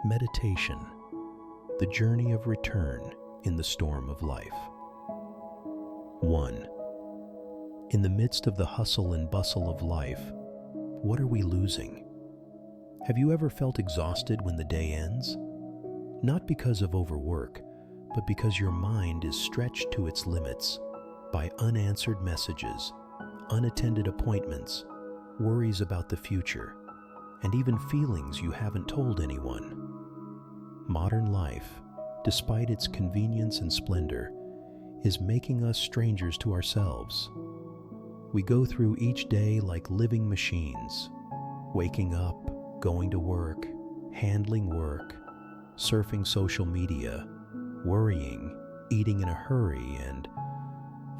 Meditation, the journey of return in the storm of life. 1. In the midst of the hustle and bustle of life, what are we losing? Have you ever felt exhausted when the day ends? Not because of overwork, but because your mind is stretched to its limits by unanswered messages, unattended appointments, worries about the future, and even feelings you haven't told anyone. Modern life, despite its convenience and splendor, is making us strangers to ourselves. We go through each day like living machines, waking up, going to work, handling work, surfing social media, worrying, eating in a hurry, and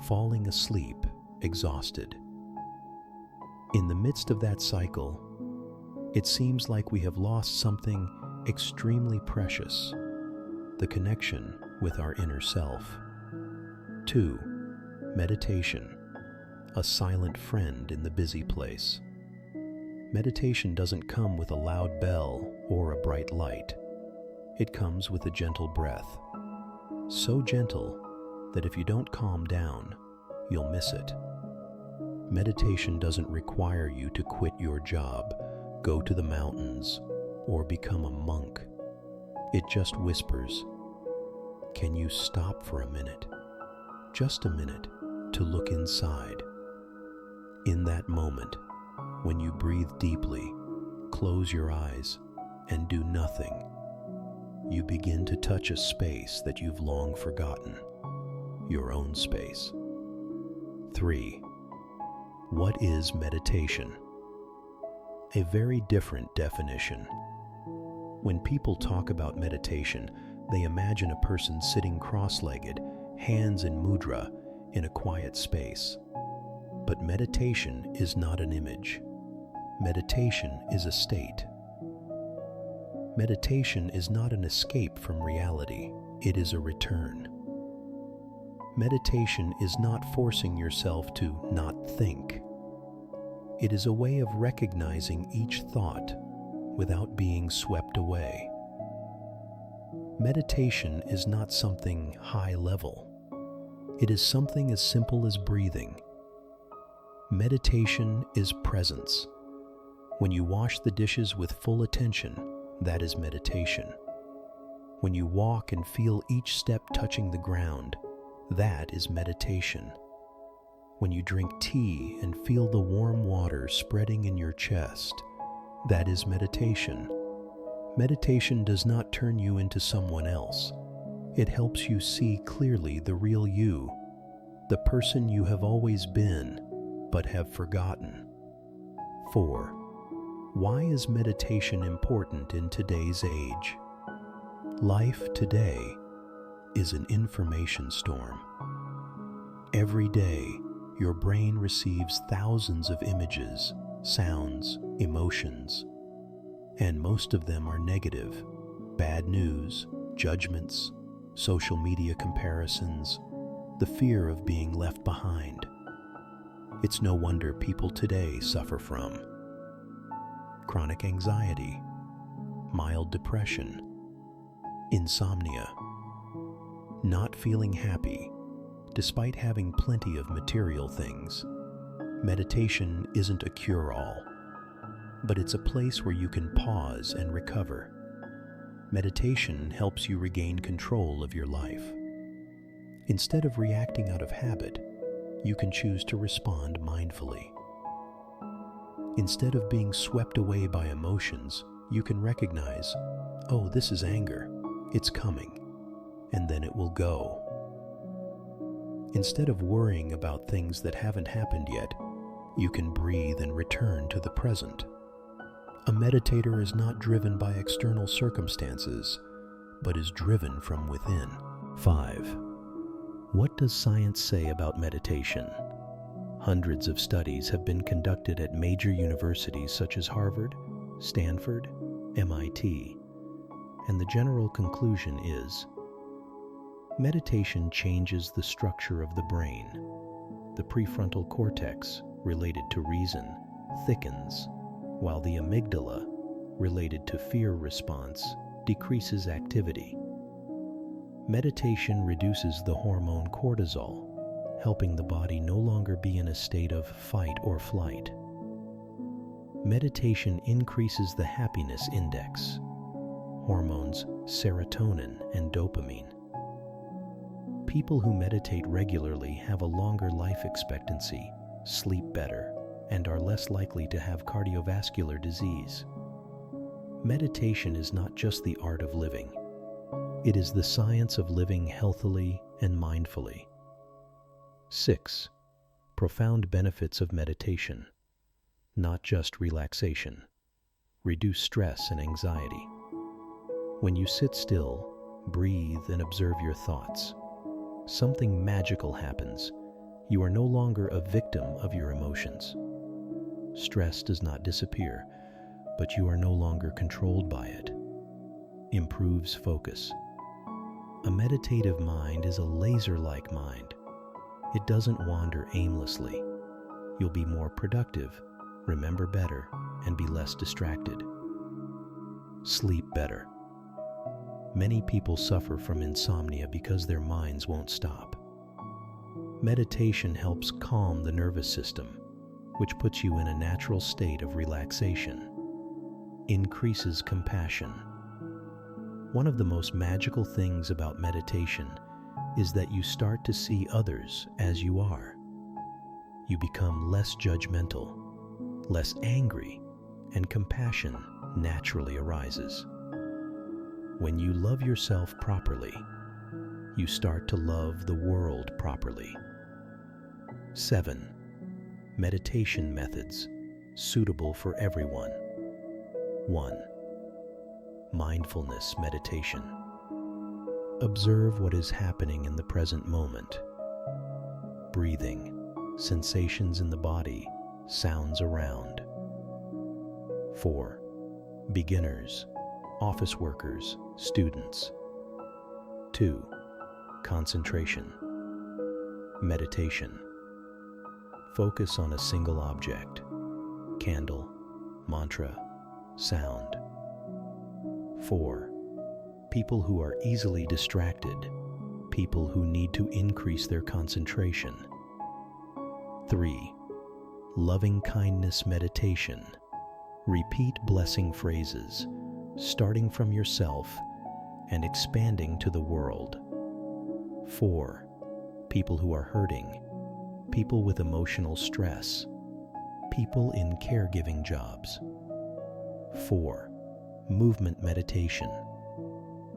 falling asleep, exhausted. In the midst of that cycle, it seems like we have lost something extremely precious, the connection with our inner self. 2. Meditation, a silent friend in the busy place. Meditation doesn't come with a loud bell or a bright light. It comes with a gentle breath, so gentle that if you don't calm down, you'll miss it. Meditation doesn't require you to quit your job, go to the mountains, or become a monk. It just whispers, "Can you stop for a minute? Just a minute to look inside." In that moment, when you breathe deeply, close your eyes, and do nothing, you begin to touch a space that you've long forgotten, your own space. 3. What is meditation? A very different definition. When people talk about meditation, they imagine a person sitting cross-legged, hands in mudra, in a quiet space. But meditation is not an image. Meditation is a state. Meditation is not an escape from reality, it is a return. Meditation is not forcing yourself to not think. It is a way of recognizing each thought without being swept away. Meditation is not something high level. It is something as simple as breathing. Meditation is presence. When you wash the dishes with full attention, that is meditation. When you walk and feel each step touching the ground, that is meditation. When you drink tea and feel the warm water spreading in your chest, that is meditation. Meditation does not turn you into someone else. It helps you see clearly the real you, the person you have always been, but have forgotten. 4. Why is meditation important in today's age? Life today is an information storm. Every day, your brain receives thousands of images, sounds, emotions, and most of them are negative. Bad news, judgments, social media comparisons, the fear of being left behind. It's no wonder people today suffer from chronic anxiety, mild depression, insomnia, not feeling happy, despite having plenty of material things. Meditation isn't a cure-all, but it's a place where you can pause and recover. Meditation helps you regain control of your life. Instead of reacting out of habit, you can choose to respond mindfully. Instead of being swept away by emotions, you can recognize, "Oh, this is anger. It's coming," and then it will go. Instead of worrying about things that haven't happened yet, you can breathe and return to the present. A meditator is not driven by external circumstances, but is driven from within. 5. What does science say about meditation? Hundreds of studies have been conducted at major universities such as Harvard, Stanford, MIT, and the general conclusion is meditation changes the structure of the brain. The prefrontal cortex, related to reason, thickens, while the amygdala, related to fear response, decreases activity. Meditation reduces the hormone cortisol, helping the body no longer be in a state of fight or flight. Meditation increases the happiness index, hormones serotonin and dopamine. People who meditate regularly have a longer life expectancy, sleep better, and are less likely to have cardiovascular disease. Meditation is not just the art of living. It is the science of living healthily and mindfully. 6. Profound benefits of meditation. Not just relaxation. Reduce stress and anxiety. When you sit still, breathe, and observe your thoughts, something magical happens. You are no longer a victim of your emotions. Stress does not disappear, but you are no longer controlled by it. Improves focus. A meditative mind is a laser-like mind. It doesn't wander aimlessly. You'll be more productive, remember better, and be less distracted. Sleep better. Many people suffer from insomnia because their minds won't stop. Meditation helps calm the nervous system, which puts you in a natural state of relaxation. Increases compassion. One of the most magical things about meditation is that you start to see others as you are. You become less judgmental, less angry, and compassion naturally arises. When you love yourself properly, you start to love the world properly. 7. Meditation methods suitable for everyone. 1. Mindfulness meditation. Observe what is happening in the present moment. Breathing, sensations in the body, sounds around. 4. Beginners, office workers, students. 2. Concentration. Meditation. Focus on a single object, candle, mantra, sound. 4. People who are easily distracted, people who need to increase their concentration. 3. Loving kindness meditation. Repeat blessing phrases, starting from yourself and expanding to the world. 4. People who are hurting, people with emotional stress, people in caregiving jobs. 4. Movement meditation.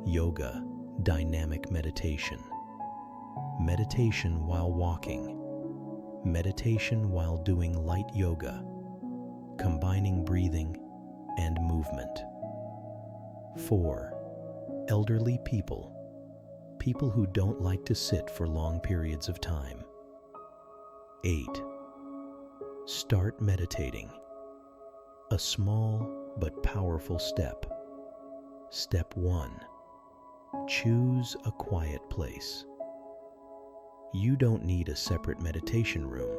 Yoga, dynamic meditation. Meditation while walking. Meditation while doing light yoga, combining breathing and movement. 4. Elderly people, people who don't like to sit for long periods of time. 8. Start meditating. A small but powerful step. Step 1. Choose a quiet place. You don't need a separate meditation room,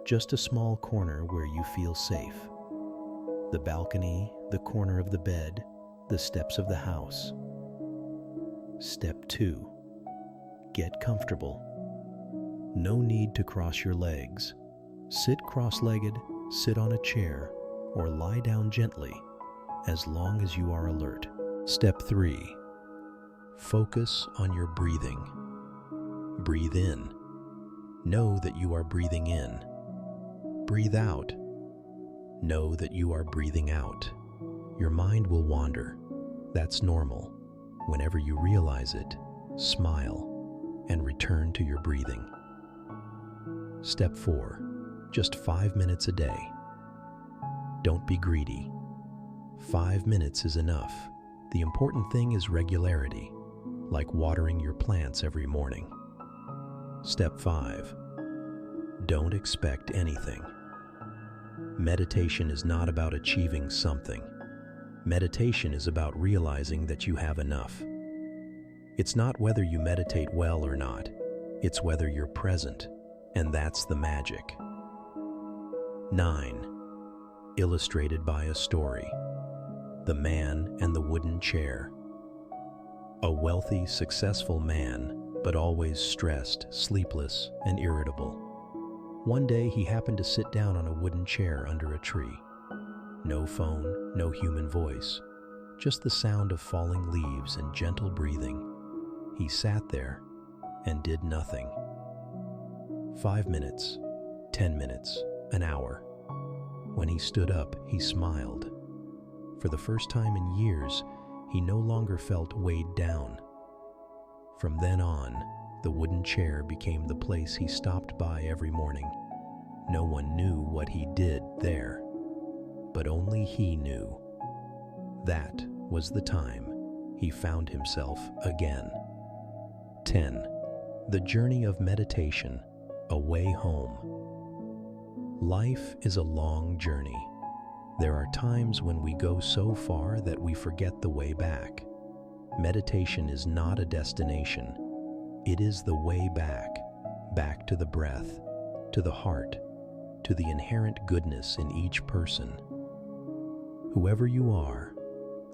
just a small corner where you feel safe. The balcony, the corner of the bed, the steps of the house. Step 2. Get comfortable. No need to cross your legs. Sit cross-legged, sit on a chair, or lie down gently, as long as you are alert. Step 3. Focus on your breathing. Breathe in. Know that you are breathing in. Breathe out. Know that you are breathing out. Your mind will wander. That's normal. Whenever you realize it, smile and return to your breathing. Step 4. Just 5 minutes a day. Don't be greedy. 5 minutes is enough. The important thing is regularity, like watering your plants every morning. Step 5. Don't expect anything. Meditation is not about achieving something. Meditation is about realizing that you have enough. It's not whether you meditate well or not. It's whether you're present, and that's the magic. 9. Illustrated by a story. The Man and the Wooden Chair. A wealthy, successful man, but always stressed, sleepless, and irritable. One day he happened to sit down on a wooden chair under a tree. No phone, no human voice, just the sound of falling leaves and gentle breathing. He sat there and did nothing. 5 minutes, 10 minutes, an hour. When he stood up, he smiled. For the first time in years, he no longer felt weighed down. From then on, the wooden chair became the place he stopped by every morning. No one knew what he did there, but only he knew. That was the time he found himself again. 10. The journey of meditation, a way home. Life is a long journey. There are times when we go so far that we forget the way back. Meditation is not a destination. It is the way back, back to the breath, to the heart, to the inherent goodness in each person. Whoever you are,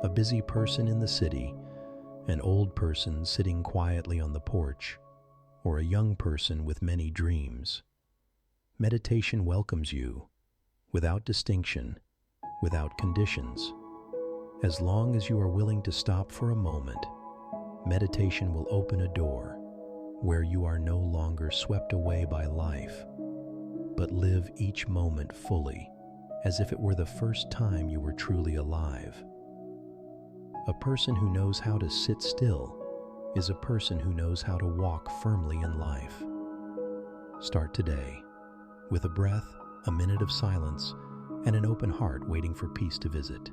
a busy person in the city, an old person sitting quietly on the porch, or a young person with many dreams, meditation welcomes you, without distinction, without conditions. As long as you are willing to stop for a moment, meditation will open a door where you are no longer swept away by life, but live each moment fully, as if it were the first time you were truly alive. A person who knows how to sit still is a person who knows how to walk firmly in life. Start today with a breath, a minute of silence, and an open heart waiting for peace to visit.